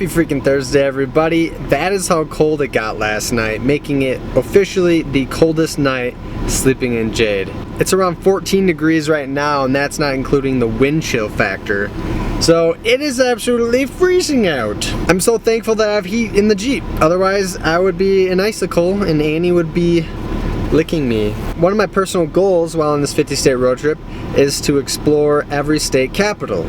Happy freaking Thursday, everybody. That is how cold it got last night, making it officially the coldest night sleeping in Jade. It's around 14 degrees right now, and that's not including the wind chill factor. So it is absolutely freezing out. I'm so thankful that I have heat in the Jeep. Otherwise, I would be an icicle and Annie would be licking me. One of my personal goals while on this 50-state road trip is to explore every state capital.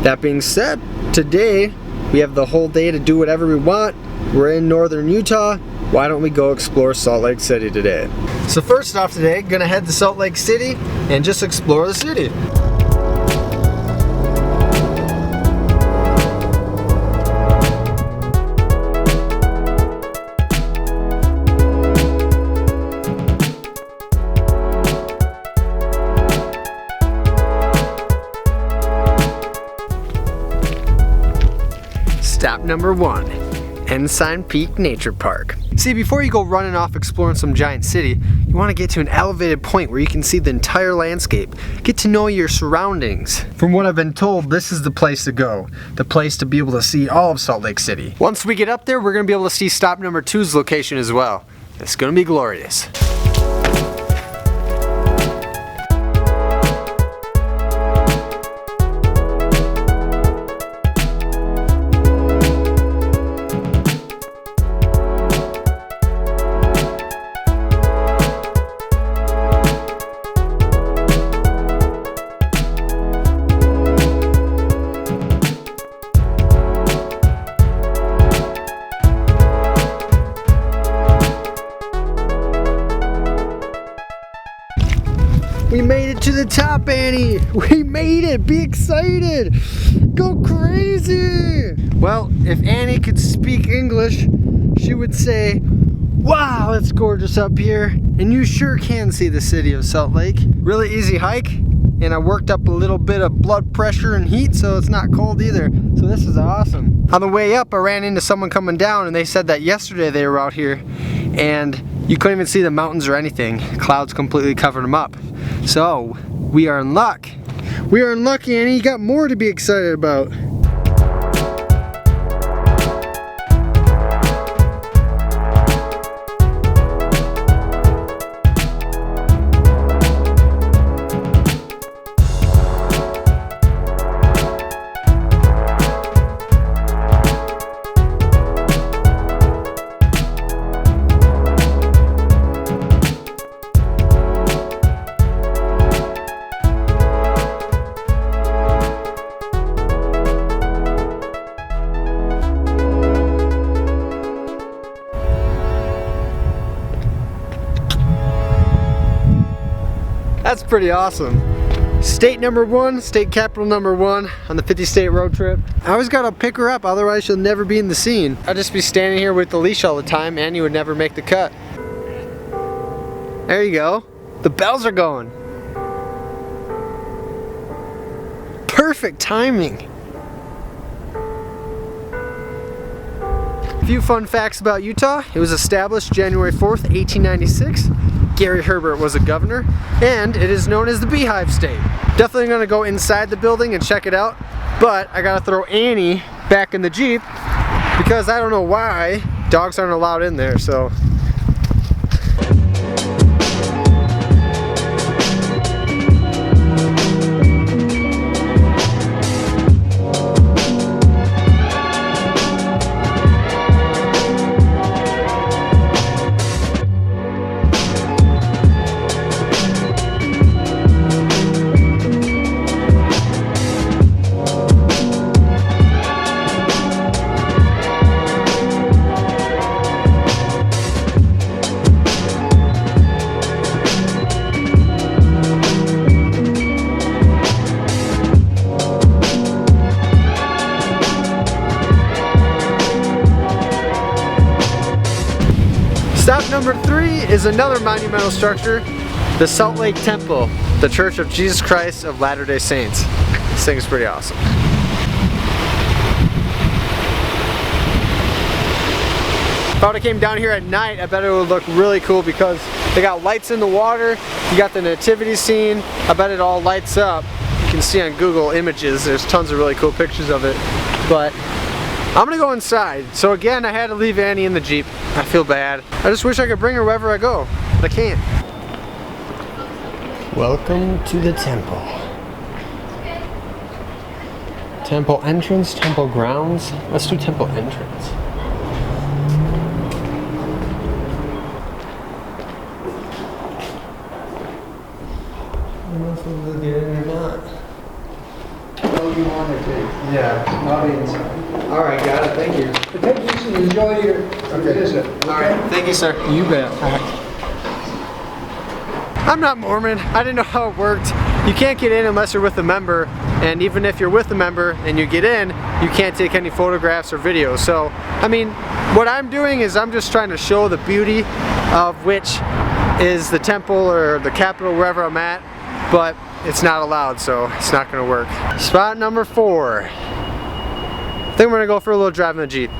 That being said, today we have the whole day to do whatever we want. We're in northern Utah. Why don't we go explore Salt Lake City today? So first off today, gonna head to Salt Lake City and just explore the city. Stop number 1, Enzyme Peak Nature Park. See, before you go running off exploring some giant city, you want to get to an elevated point where you can see the entire landscape. Get to know your surroundings. From what I've been told, this is the place to go. The place to be able to see all of Salt Lake City. Once we get up there, we're going to be able to see stop number 2's location as well. It's going to be glorious. We made it to the top, Annie! We made it! Be excited! Go crazy! Well, if Annie could speak English, she would say, wow, it's gorgeous up here, and you sure can see the city of Salt Lake. Really easy hike, and I worked up a little bit of blood pressure and heat, so it's not cold either. So this is awesome. On the way up, I ran into someone coming down, and they said that yesterday they were out here, and you couldn't even see the mountains or anything. Clouds completely covered them up. So, we are in luck. We are in luck, Annie. You got more to be excited about. That's pretty awesome. State number 1, state capital number 1 on the 50-state road trip. I always gotta pick her up, otherwise she'll never be in the scene. I'd just be standing here with the leash all the time and you would never make the cut. There you go. The bells are going. Perfect timing. A few fun facts about Utah. It was established January 4th, 1896. Gary Herbert was a governor, and it is known as the Beehive State. Definitely gonna go inside the building and check it out, but I gotta throw Annie back in the Jeep because I don't know why dogs aren't allowed in there, so. Stop number 3 is another monumental structure, the Salt Lake Temple, the Church of Jesus Christ of Latter-day Saints. This thing is pretty awesome. If I would have came down here at night, I bet it would look really cool because they got lights in the water, you got the nativity scene, I bet it all lights up. You can see on Google Images, there's tons of really cool pictures of it. But I'm gonna go inside. So again, I had to leave Annie in the Jeep. I feel bad. I just wish I could bring her wherever I go, but I can't. Welcome to the temple. Temple entrance, temple grounds. Let's do temple entrance. I don't know if we'll get in or not. You want it to. Yeah. I'll be inside. Alright, got it. Thank you. Take this and enjoy your visit. Alright, thank you, sir. You bet. I'm not Mormon. I didn't know how it worked. You can't get in unless you're with a member, and even if you're with a member and you get in, you can't take any photographs or videos. So, I mean, what I'm doing is I'm just trying to show the beauty of which is the temple or the capital, wherever I'm at, but it's not allowed, so it's not gonna work. Spot number 4. I think we're gonna go for a little drive in the Jeep.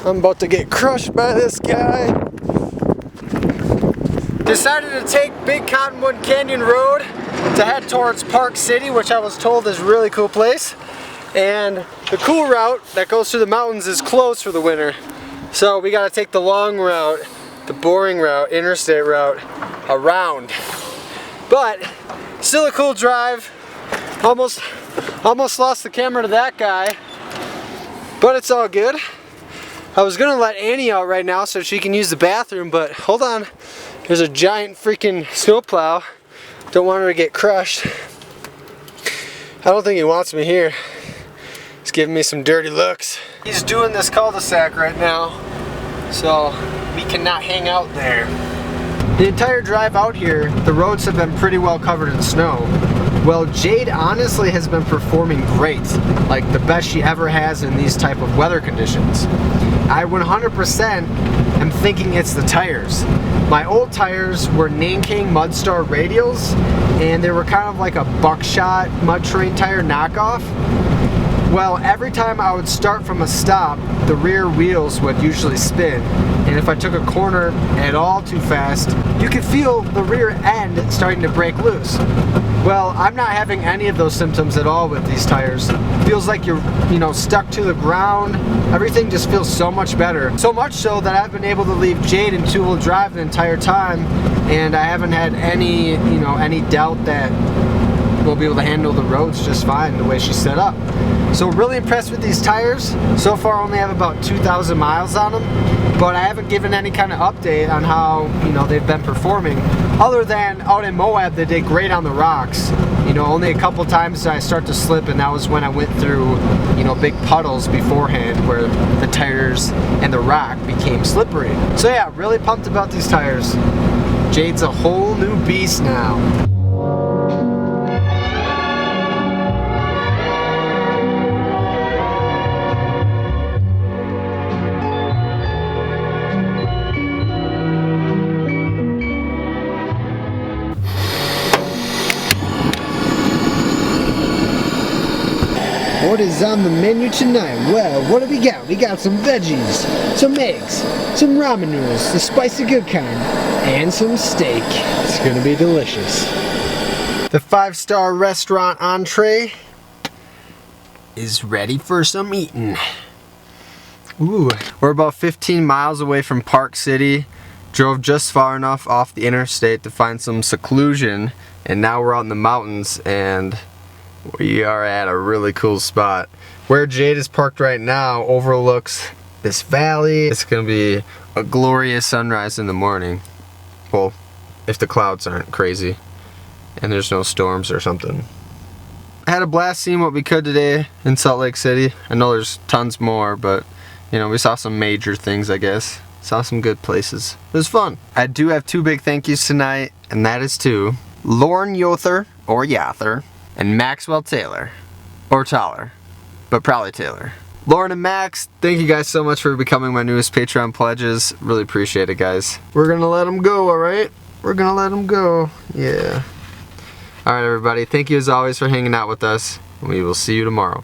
I'm about to get crushed by this guy. Decided to take Big Cottonwood Canyon Road to head towards Park City, which I was told is a really cool place. And the cool route that goes through the mountains is closed for the winter. So we gotta take the long route, the boring route, interstate route, around. But still a cool drive. Almost lost the camera to that guy, but it's all good. I was gonna let Annie out right now so she can use the bathroom, but hold on. There's a giant freaking snowplow. Don't want her to get crushed. I don't think he wants me here. He's giving me some dirty looks. He's doing this cul-de-sac right now, so we cannot hang out there. The entire drive out here, the roads have been pretty well covered in snow. Well, Jade honestly has been performing great, like the best she ever has in these type of weather conditions. I 100% am thinking it's the tires. My old tires were Nanking Mudstar radials, and they were kind of like a buckshot mud terrain tire knockoff. Well, every time I would start from a stop, the rear wheels would usually spin, and if I took a corner at all too fast, you could feel the rear end starting to break loose. Well, I'm not having any of those symptoms at all with these tires. Feels like you're, stuck to the ground. Everything just feels so much better. So much so that I've been able to leave Jade in two-wheel drive the entire time, and I haven't had any, any doubt that we'll be able to handle the roads just fine the way she's set up. So really impressed with these tires. So far I only have about 2,000 miles on them, but I haven't given any kind of update on how they've been performing. Other than out in Moab, they did great on the rocks. Only a couple times I start to slip, and that was when I went through big puddles beforehand where the tires and the rock became slippery. So yeah, really pumped about these tires. Jade's a whole new beast now. What is on the menu tonight? Well, what do we got? We got some veggies, some eggs, some ramen noodles, the spicy good kind, and some steak. It's gonna be delicious. The 5-star restaurant entree is ready for some eating. Ooh, we're about 15 miles away from Park City. Drove just far enough off the interstate to find some seclusion, and now we're out in the mountains, and we are at a really cool spot. Where Jade is parked right now overlooks this valley. It's gonna be a glorious sunrise in the morning. Well, if the clouds aren't crazy and there's no storms or something. I had a blast seeing what we could today in Salt Lake City. I know there's tons more, but we saw some major things, I guess. Saw some good places. It was fun. I do have 2 big thank yous tonight, and that is to Lauren Yother, or Yather, and Maxwell Taylor. or taller, but probably Taylor. Lauren and Max, thank you guys so much for becoming my newest Patreon pledges. Really appreciate it, guys. We're gonna let them go, alright? We're gonna let them go. Yeah. Alright, everybody. Thank you as always for hanging out with us. We will see you tomorrow.